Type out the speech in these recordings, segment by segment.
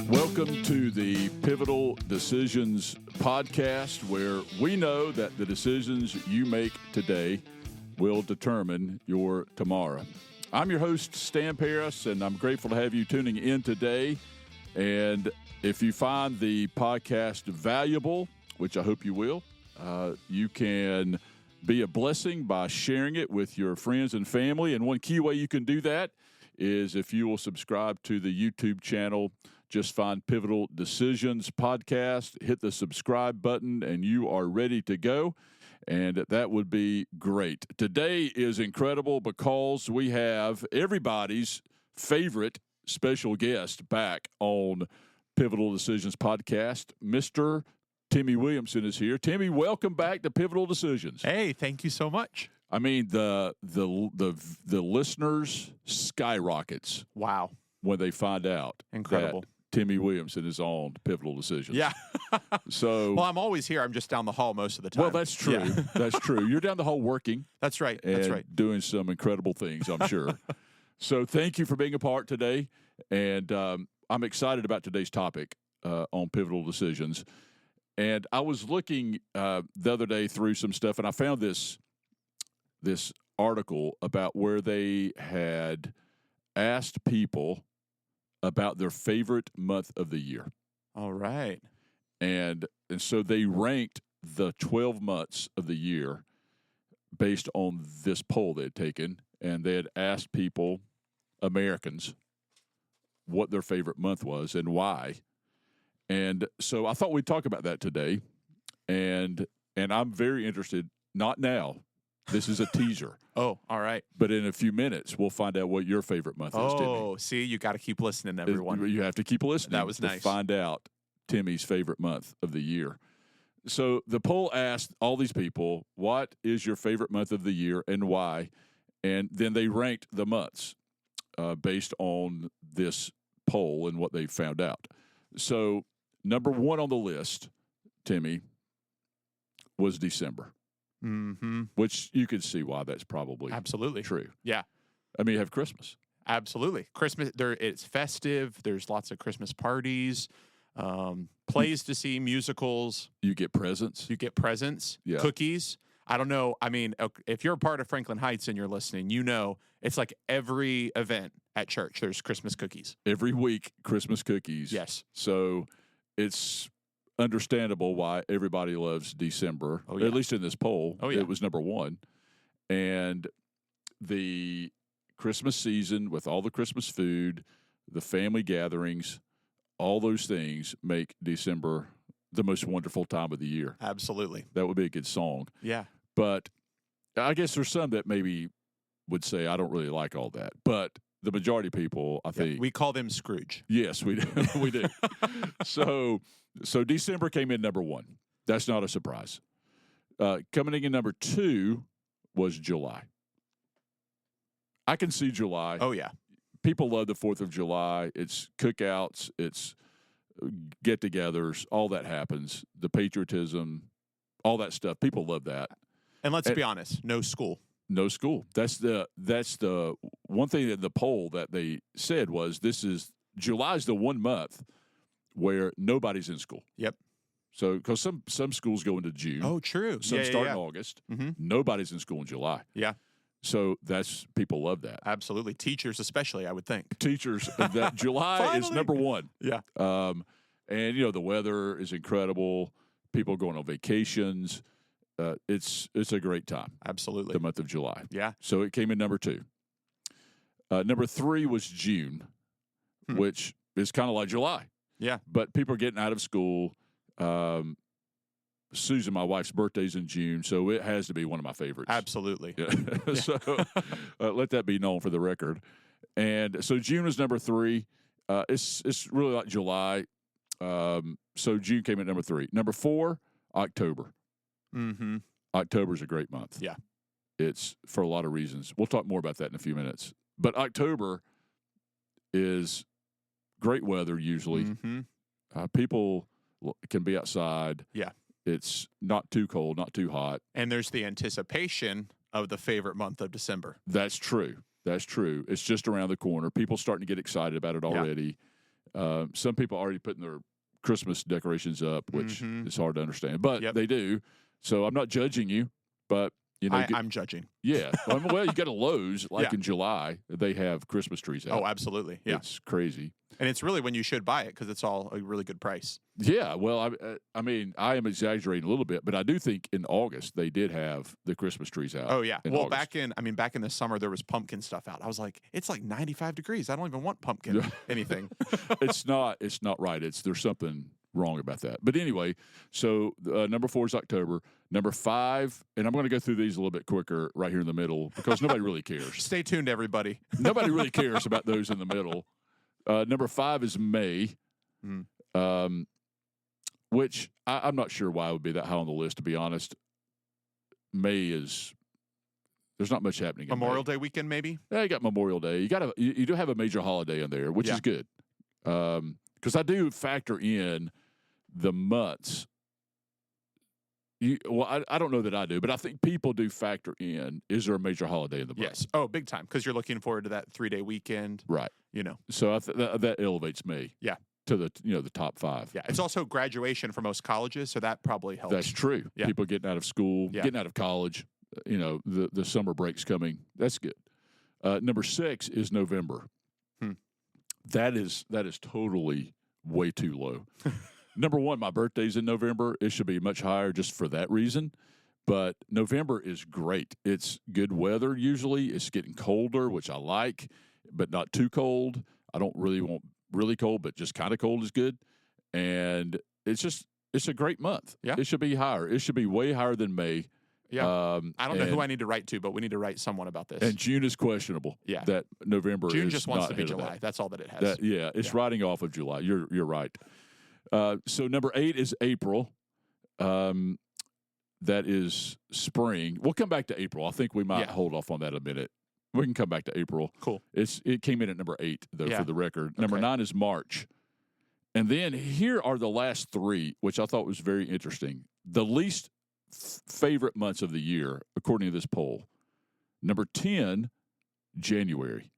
Welcome to the Pivotal Decisions podcast, where we know that the decisions you make today will determine your tomorrow. I'm your host, Stan Paris, and I'm grateful to have you tuning in today. And if you find the podcast valuable, which I hope you will, you can be a blessing by sharing it with your friends and family. And one key way you can do that is if you will subscribe to the YouTube channel. Just find Pivotal Decisions Podcast, hit the subscribe button, and you are ready to go. And that would be great. Today is incredible because we have everybody's favorite special guest back on Pivotal Decisions Podcast. Mr. Timmy Williamson is here. Timmy, welcome back to Pivotal Decisions. Hey, thank you so much. I mean, the listeners skyrockets. Wow. When they find out Incredible. That Timmy Williamson is on Pivotal Decisions. Yeah. So, well, I'm always here. I'm just down the hall most of the time. Well, that's true. Yeah. That's true. You're down the hall working. That's right. And That's right. doing some incredible things, I'm sure. So thank you for being a part today. And I'm excited about today's topic on Pivotal Decisions. And I was looking the other day through some stuff, and I found this article about where they had asked people about their favorite month of the year. All right. And so they ranked the 12 months of the year based on this poll they had taken, and they had asked people, Americans, what their favorite month was and why. And so I thought we'd talk about that today, and I'm very interested, not now. This is a teaser. Oh, all right. But in a few minutes, we'll find out what your favorite month is, Timmy. Oh, see, you got to keep listening, everyone. You have to keep listening. That was to nice. Find out Timmy's favorite month of the year. So the poll asked all these people, what is your favorite month of the year and why? And then they ranked the months based on this poll and what they found out. So number one on the list, Timmy, was December. Mm-hmm. Which you could see why that's probably absolutely true. Yeah. I mean, you have Christmas. Absolutely. Christmas, it's festive. There's lots of Christmas parties, plays to see, musicals. You get presents. Yeah. Cookies. I don't know. I mean, if you're a part of Franklin Heights and you're listening, you know it's like every event at church, there's Christmas cookies. Every week, Christmas cookies. Yes. So it's understandable why everybody loves December, at least in this poll. Oh, yeah. It was number one. And the Christmas season with all the Christmas food, the family gatherings, all those things make December the most wonderful time of the year. Absolutely. That would be a good song. Yeah. But I guess there's some that maybe would say, I don't really like all that. But the majority of people, I think. We call them Scrooge. Yes, we do. We do. So December came in number one. That's not a surprise. Coming in number two was July. I can see July. Oh, yeah. People love the 4th of July. It's cookouts. It's get-togethers. All that happens. The patriotism, all that stuff. People love that. And let's be honest, no school. No school. That's the one thing that the poll that they said was July's the 1 month where nobody's in school. Yep. So because some schools go into June. Oh, true. Some start in August. Mm-hmm. Nobody's in school in July. Yeah. So people love that. Absolutely. Teachers especially, I would think. Teachers, that July is number one. Yeah. And the weather is incredible. People going on vacations. It's a great time. Absolutely. The month of July. Yeah. So it came in number two. Number three was June, which is kind of like July. Yeah. But people are getting out of school. Susan, my wife's birthday's in June, so it has to be one of my favorites. Absolutely. Yeah. So let that be known for the record. And so June was number three. It's really like July. So June came at number three. Number four, October. Mm-hmm. October's a great month. Yeah. It's for a lot of reasons. We'll talk more about that in a few minutes. But October is great weather usually. Mm-hmm. People can be outside. Yeah. It's not too cold, not too hot. And there's the anticipation of the favorite month of December. That's true. That's true. It's just around the corner. People starting to get excited about it already. Some people are already putting their Christmas decorations up, which is hard to understand, but they do. So I'm not judging you, but I'm judging. Yeah. Well, you got a Lowe's in July. They have Christmas trees out. Oh, absolutely. Yeah. It's crazy. And it's really when you should buy it because it's all a really good price. Yeah. Well, I mean, I am exaggerating a little bit, but I do think in August they did have the Christmas trees out. Oh, yeah. Well, August. back in the summer, there was pumpkin stuff out. I was like, it's like 95 degrees. I don't even want pumpkin anything. It's not right. There's something wrong about that. But anyway, so number 4 is October. Number 5, and I'm going to go through these a little bit quicker right here in the middle because nobody really cares. Stay tuned, everybody. Nobody really cares about those in the middle. Number 5 is May, which I'm not sure why it would be that high on the list, to be honest. May there's not much happening. Memorial Day weekend, maybe? Yeah, you got Memorial Day. You do have a major holiday in there, which is good. Because I do factor in the months. I don't know that I do, but I think people do factor in, is there a major holiday in the month? Yes. Oh, big time, because you're looking forward to that 3-day weekend. Right. So that elevates me. Yeah. To the top 5. Yeah. It's also graduation for most colleges, so that probably helps. That's true. Yeah. People getting out of school, getting out of college, the summer break's coming. That's good. Number 6 is November. That is totally way too low. Number 1, my birthday's in November. It should be much higher just for that reason. But November is great. It's good weather usually. It's getting colder, which I like, but not too cold. I don't really want really cold, but just kind of cold is good. And it's a great month. Yeah. It should be higher. It should be way higher than May. Yeah. I don't know who I need to write to, but we need to write someone about this. And June is questionable. Yeah. That November June is just wants not to be ahead of July. that. That's all that it has. It's riding off of July. You're right. So number 8 is April. That is spring. We'll come back to April. I think we might hold off on that a minute. We can come back to April. Cool. It came in at number 8, though, for the record. Number 9 is March. And then here are the last 3, which I thought was very interesting. The least favorite months of the year, according to this poll. Number 10, January.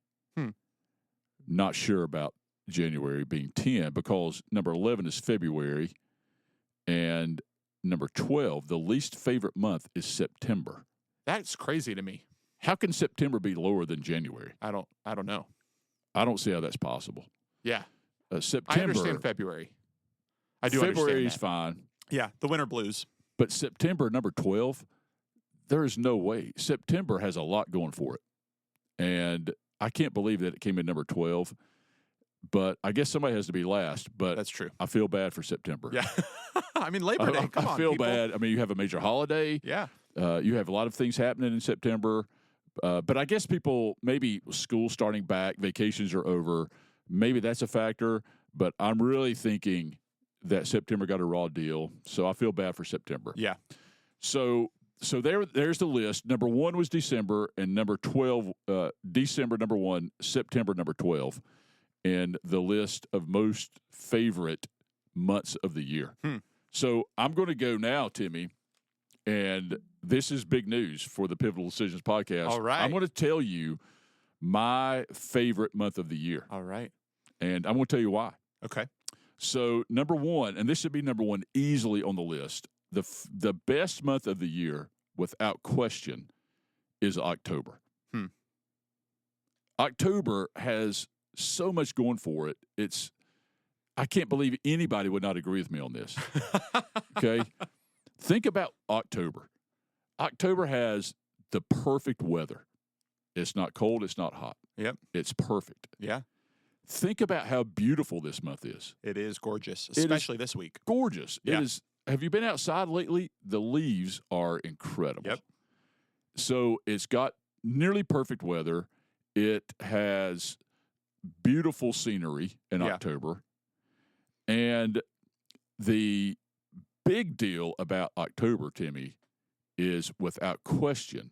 Not sure about January being 10 because number 11 is February. And number 12, the least favorite month is September. That's crazy to me. How can September be lower than January? I don't know. I don't see how that's possible. Yeah. September. I understand February. I do February understand is fine. Yeah, the winter blues. But September, number 12, there is no way. September has a lot going for it. And I can't believe that it came in number 12. But I guess somebody has to be last. But that's true. I feel bad for September. Yeah. I mean, Labor Day. Come on, I feel people. bad. I mean, you have a major holiday. Yeah. You have a lot of things happening in September. But I guess people, maybe school starting back, vacations are over. Maybe that's a factor. But I'm really thinking that September got a raw deal. So I feel bad for September. Yeah. So there's the list. Number 1 was December, and number 12, December number 1, September number 12, and the list of most favorite months of the year. So I'm going to go now, Timmy, and this is big news for the Pivotal Decisions podcast. All right. I'm going to tell you my favorite month of the year. All right. And I'm going to tell you why. Okay. So number 1, and this should be number 1 easily on the list, the best month of the year, without question, is October. October has so much going for it. I can't believe anybody would not agree with me on this. Okay? Think about October. October has the perfect weather. It's not cold. It's not hot. Yep. It's perfect. Yeah. Think about how beautiful this month is. It is gorgeous, especially this week. Gorgeous. Yeah. It is. Have you been outside lately? The leaves are incredible. Yep. So it's got nearly perfect weather. It has beautiful scenery in October. And the big deal about October, Timmy, is without question,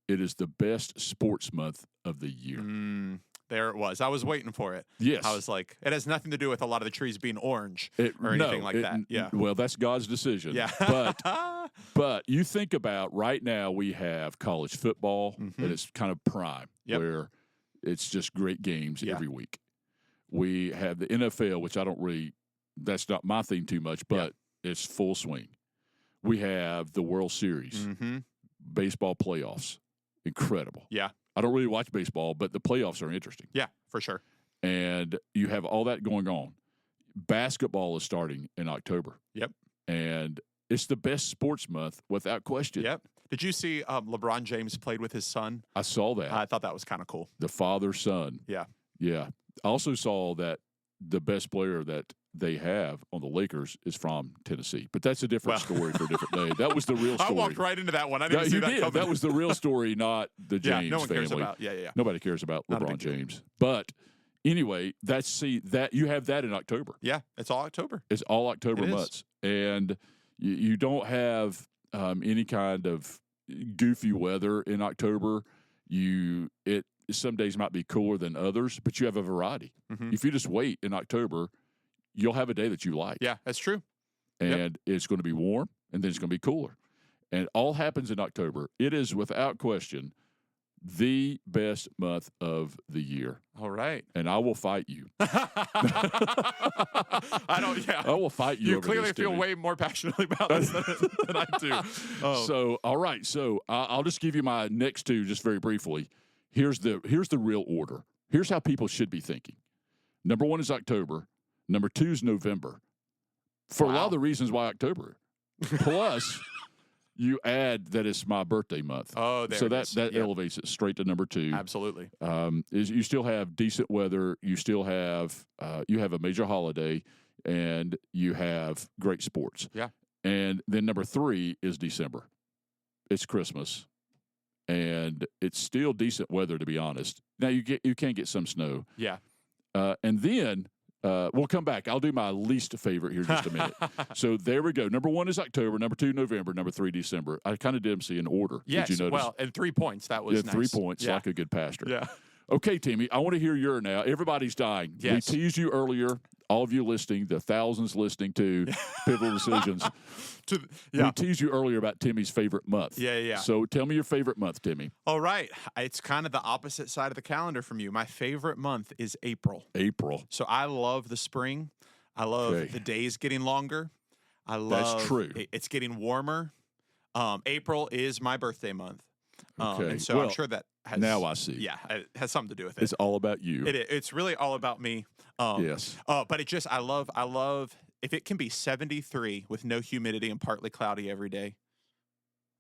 it is the best sports month of the year. There it was. I was waiting for it. Yes. I was like, it has nothing to do with a lot of the trees being orange or anything like that. Yeah. Well, that's God's decision. Yeah. But you think about right now we have college football, and it's kind of prime, where it's just great games every week. We have the NFL, which that's not my theme too much, but it's full swing. We have the World Series, baseball playoffs, incredible. Yeah. I don't really watch baseball, but the playoffs are interesting. Yeah, for sure. And you have all that going on. Basketball is starting in October. Yep. And it's the best sports month without question. Yep. Did you see LeBron James played with his son? I saw that. I thought that was kind of cool. The father-son. Yeah. Yeah. I also saw that the best player that they have on the Lakers is from Tennessee. But that's a different story for a different day. That was the real story. I walked right into that one. I didn't see that coming. That was the real story, not the James no one family. cares about. Yeah. Nobody cares about LeBron James. But anyway, that you have that in October. Yeah, it's all October. It's all October months. And you don't have any kind of goofy weather in October. Some days might be cooler than others, but you have a variety. If you just wait in October, you'll have a day that you like. Yeah, that's true. And it's going to be warm, and then it's going to be cooler. And it all happens in October. It is, without question, the best month of the year. All right. And I will fight you. I will fight you. You clearly feel way more passionately about this than I do. Oh. So, all right. So I'll just give you my next two just very briefly. Here's the real order. Here's how people should be thinking. Number 1 is October. Number 2 is November. For a lot of the reasons why October. Plus, you add that it's my birthday month. Oh, there so it is. that elevates it straight to number 2. Absolutely. You still have decent weather. You still have a major holiday, and you have great sports. Yeah. And then number 3 is December. It's Christmas, and it's still decent weather, to be honest. Now you can get some snow. Yeah. And then. We'll come back. I'll do my least favorite here in just a minute. So there we go. Number 1 is October. Number 2, November. Number 3, December. I kind of did them see in order. Yes. Did you notice? Well, and 3 points. That was nice. 3 points, like a good pastor. Yeah. Okay, Timmy, I want to hear your now. Everybody's dying. Yes. We teased you earlier, all of you listening, the thousands listening to Pivotal Decisions. We teased you earlier about Timmy's favorite month. Yeah. So tell me your favorite month, Timmy. All right. It's kind of the opposite side of the calendar from you. My favorite month is April. April. So I love the spring. I love the days getting longer. That's true. It's getting warmer. April is my birthday month. Okay. And so I'm sure that has... Now I see. Yeah, it has something to do with it. It's all about you. It's really all about me. Yes. But I love, if it can be 73 with no humidity and partly cloudy every day,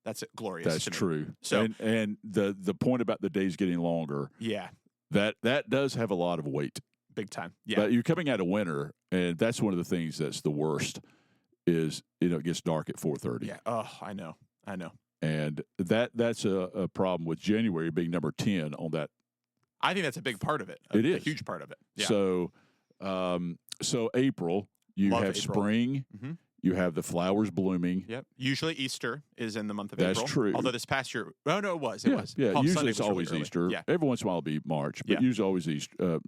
that's glorious. That's true. So, and the point about the days getting longer. Yeah. That does have a lot of weight. Big time. Yeah. But you're coming out of winter, and that's one of the things that's the worst is, it gets dark at 4:30. Yeah. Oh, I know. And that's a problem with January being number 10 on that. I think that's a big part of it. It is a huge part of it. Yeah. So April, you have spring. Mm-hmm. You have the flowers blooming. Yep. Usually Easter is in the month of That's April. That's true. Although this past year, it was. It was. Yeah. Palm Usually Sunday it's was always really Easter. Yeah. Every once in a while it'll be March, but usually always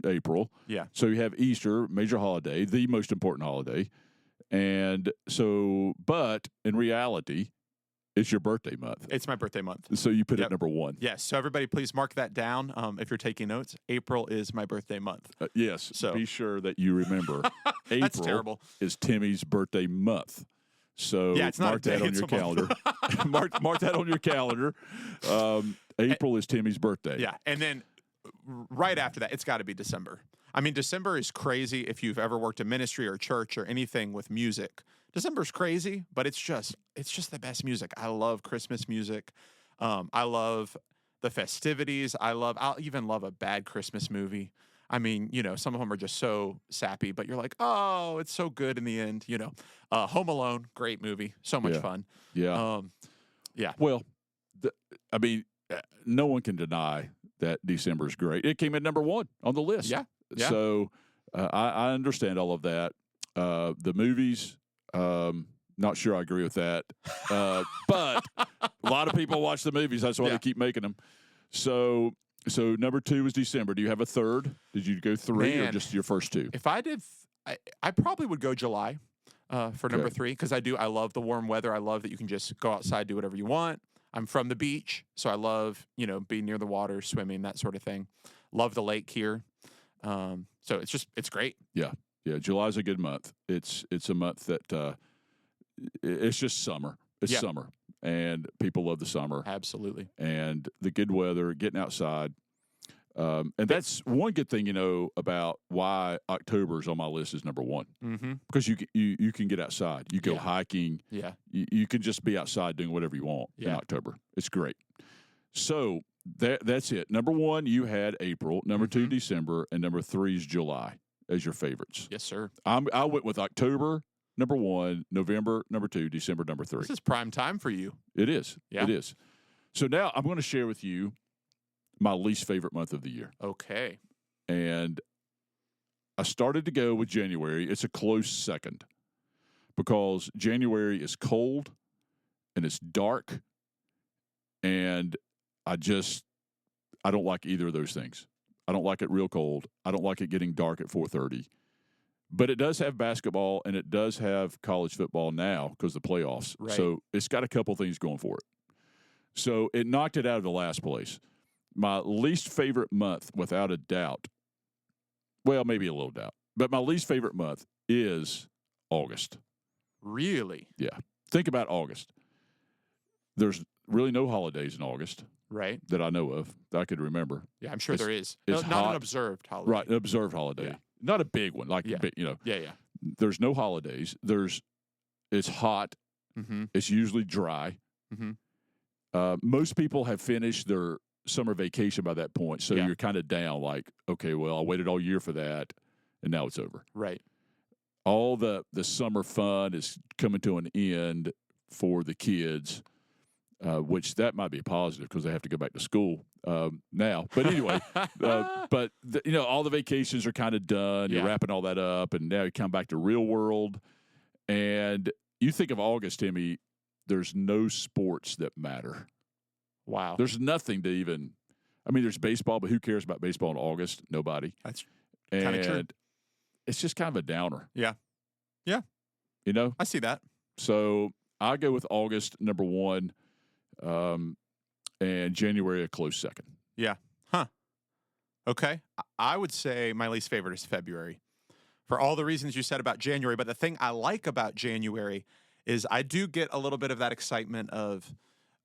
April. Yeah. So you have Easter, major holiday, the most important holiday. And so, but in reality, it's your birthday month. It's my birthday month. So you put it number 1. Yes. So everybody please mark that down if you're taking notes. April is my birthday month. Yes. So be sure that you remember April That's terrible. is Timmy's birthday month. So it's not mark that on your calendar. mark that on your calendar. April is Timmy's birthday. Yeah. And then right after that, it's got to be December. I mean, December is crazy if you've ever worked in ministry or church or anything with music. December's crazy, but it's just the best music. I love Christmas music. I love the festivities. I'll even love a bad Christmas movie. I mean, some of them are just so sappy, but you're like, oh, it's so good in the end. Home Alone, great movie, so much fun. Yeah. Yeah. Well, no one can deny that December is great. It came in number 1 on the list. Yeah. So I understand all of that. The movies, not sure I agree with that. But a lot of people watch the movies. That's why they keep making them. So number 2 is December. Do you have a third? Did you go 3 or just your first 2? If I did, I probably would go July for number 3 because I love the warm weather. I love that you can just go outside, do whatever you want. I'm from the beach, so I love, being near the water, swimming, that sort of thing. Love the lake here. So it's great. Yeah. July's a good month. It's a month that it's just summer. It's summer, and people love the summer. Absolutely. And the good weather, getting outside. And that's one good thing, about why October's on my list is number one. Mm-hmm. Because you can get outside. You go hiking. Yeah. You can just be outside doing whatever you want in October. It's great. So that's it. Number one, you had April. Number two, December. And number three is July as your favorites. Yes, sir. I went with October, number one, November, number two, December, number three. This is prime time for you. It is. Yeah. It is. So now I'm going to share with you my least favorite month of the year. Okay. And I started to go with January. It's a close second because January is cold and it's dark, and I don't like either of those things. I don't like it real cold. I don't like it getting dark at 4:30. But it does have basketball, and it does have college football now because of the playoffs. Right. So it's got a couple things going for it. So it knocked it out of the last place. My least favorite month, without a doubt, well, maybe a little doubt, but my least favorite month is August. Really? Yeah. Think about August. There's really no holidays in August. Right. That I know of, that I could remember. Yeah, I'm sure there is. It's not hot. an observed holiday. Right, an observed holiday. Yeah. Not a big one, Yeah. Yeah. There's no holidays. It's hot. Mm-hmm. It's usually dry. Mm-hmm. Most people have finished their summer vacation by that point, so Yeah. you're kind of down like, okay, well, I waited all year for that, and now it's over. Right. All the summer fun is coming to an end for the kids, which that might be a positive because they have to go back to school now. But anyway, all the vacations are kind of done. Yeah. You're wrapping all that up, and now you come back to real world. And you think of August, Timmy, there's no sports that matter. Wow. There's nothing to even – I mean, there's baseball, but who cares about baseball in August? Nobody. That's kind of true. And it's just kind of a downer. Yeah. Yeah. I see that. So I go with August, number one, and January a close second. Yeah. Huh. Okay. I would say my least favorite is February for all the reasons you said about January. But the thing I like about January is I do get a little bit of that excitement of,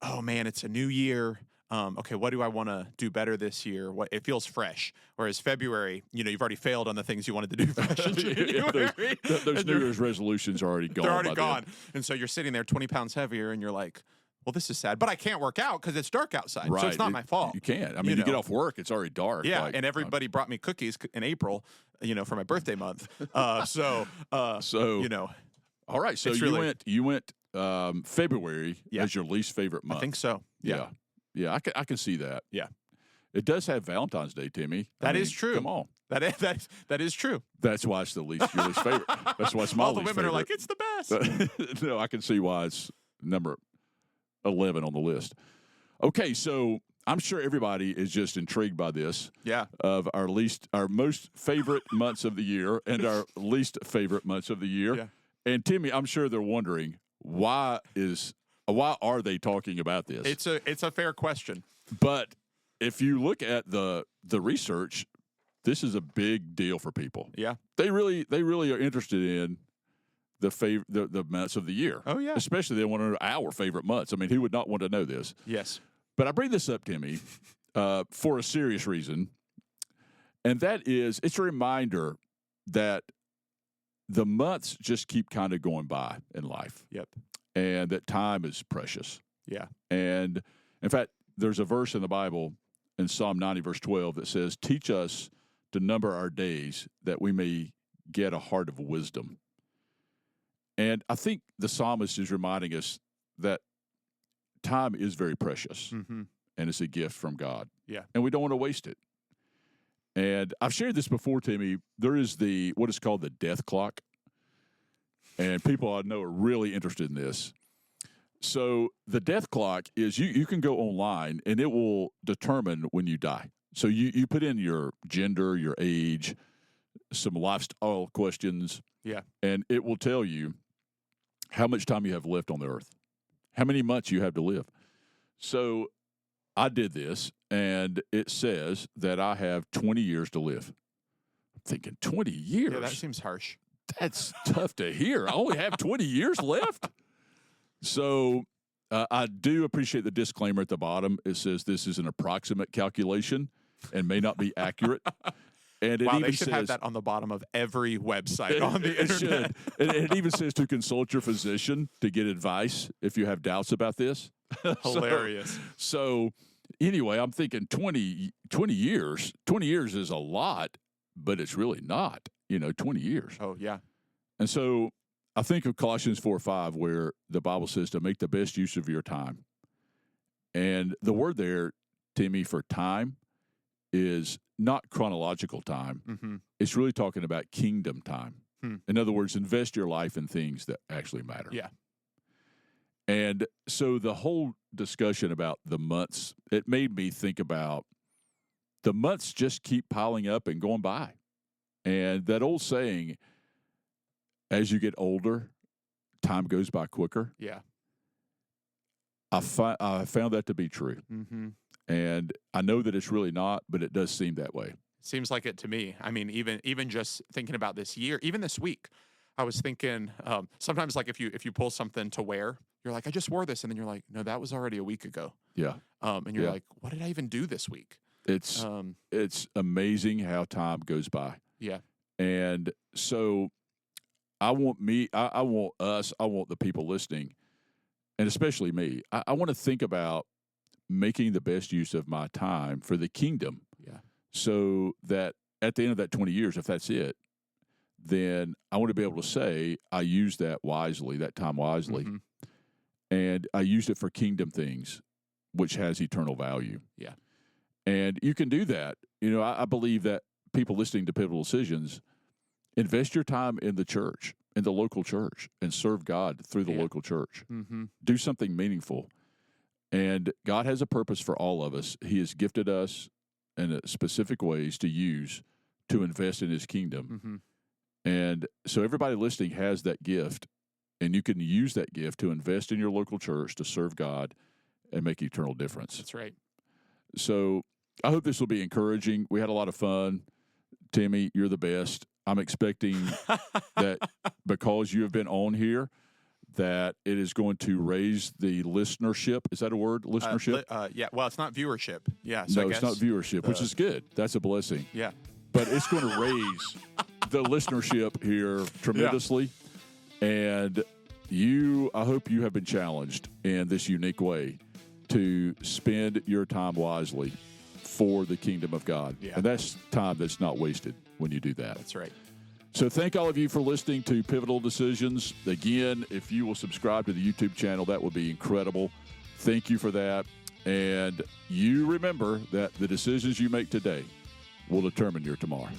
oh, man, it's a new year. Okay, what do I want to do better this year? It feels fresh. Whereas February, you've already failed on the things you wanted to do fresh in January. Those New Year's resolutions are already gone. They're already gone. And so you're sitting there 20 pounds heavier, and you're like, well, this is sad. But I can't work out because it's dark outside. Right. So it's not my fault. You can't. I mean, you get off work, it's already dark. Yeah, and everybody brought me cookies in April, for my birthday month. So all right, so you went February as your least favorite month. I think so. Yeah, I can see that. Yeah. It does have Valentine's Day, Timmy. That is true. Come on. That is true. That's why it's your least favorite. That's why it's my All the least women favorite. are like, it's the best. No, I can see why it's number 11 on the list. Okay, so I'm sure everybody is just intrigued by this. Yeah. Of our most favorite months of the year and our least favorite months of the year. Yeah. And Timmy, I'm sure they're wondering why are they talking about this? It's a fair question. But if you look at the research, this is a big deal for people. Yeah. They really are interested in the months of the year. Oh, yeah. Especially they want to know our favorite months. I mean, who would not want to know this? Yes. But I bring this up, Timmy, for a serious reason, and that is it's a reminder that the months just keep kind of going by in life. Yep. And that time is precious. Yeah. And, in fact, there's a verse in the Bible in Psalm 90, verse 12, that says, teach us to number our days that we may get a heart of wisdom. And I think the psalmist is reminding us that time is very precious, mm-hmm. and it's a gift from God. Yeah. And we don't want to waste it. And I've shared this before, Timmy. There is what is called the death clock. And people I know are really interested in this. So the death clock is you can go online, and it will determine when you die. So you put in your gender, your age, some lifestyle questions. Yeah. And it will tell you how much time you have left on the earth, how many months you have to live. So I did this, and it says that I have 20 years to live. thinking 20 years. Yeah, that seems harsh. That's tough to hear. I only have 20 years left. So I do appreciate the disclaimer at the bottom. It says this is an approximate calculation and may not be accurate. And it Wow, even they should says, have that on the bottom of every website on the it internet. should. It even says to consult your physician to get advice if you have doubts about this. Hilarious. So anyway, I'm thinking 20 years. 20 years is a lot, but it's really not, 20 years. Oh, yeah. And so I think of Colossians 4:5, where the Bible says to make the best use of your time. And the word there, Timmy, for time is not chronological time. Mm-hmm. It's really talking about kingdom time. In other words, invest your life in things that actually matter. Yeah. And so the whole discussion about the months, it made me think about the months just keep piling up and going by. And that old saying, as you get older, time goes by quicker. Yeah. I found that to be true. Mm-hmm. And I know that it's really not, but it does seem that way. Seems like it to me. I mean, even just thinking about this year, even this week, I was thinking sometimes like if you pull something to wear, you're like, I just wore this, and then you're like, no, that was already a week ago. Yeah. And you're like, what did I even do this week? It's amazing how time goes by. Yeah. And so I want the people listening, and especially me, I want to think about making the best use of my time for the kingdom. Yeah. So that at the end of that 20 years, if that's it, then I want to be able to say I used that time wisely. Mm-hmm. And I used it for kingdom things, which has eternal value. Yeah. And you can do that. I believe that people listening to Pivotal Decisions, invest your time in the church, in the local church, and serve God through the local church. Mm-hmm. Do something meaningful. And God has a purpose for all of us. He has gifted us in specific ways to use to invest in his kingdom. Mm-hmm. And so everybody listening has that gift, and you can use that gift to invest in your local church to serve God and make eternal difference. That's right. So I hope this will be encouraging. We had a lot of fun. Timmy, you're the best. I'm expecting that because you have been on here, that it is going to raise the listenership. Is that a word? Listenership? Yeah. Well, it's not viewership. Yeah. So no, it's not viewership, which is good. That's a blessing. Yeah. But it's going to raise the listenership here tremendously. Yeah. And I hope you have been challenged in this unique way to spend your time wisely for the kingdom of God. Yeah. And that's time that's not wasted when you do that. That's right. So thank all of you for listening to Pivotal Decisions. Again, if you will subscribe to the YouTube channel, that would be incredible. Thank you for that. And you remember that the decisions you make today will determine your tomorrow.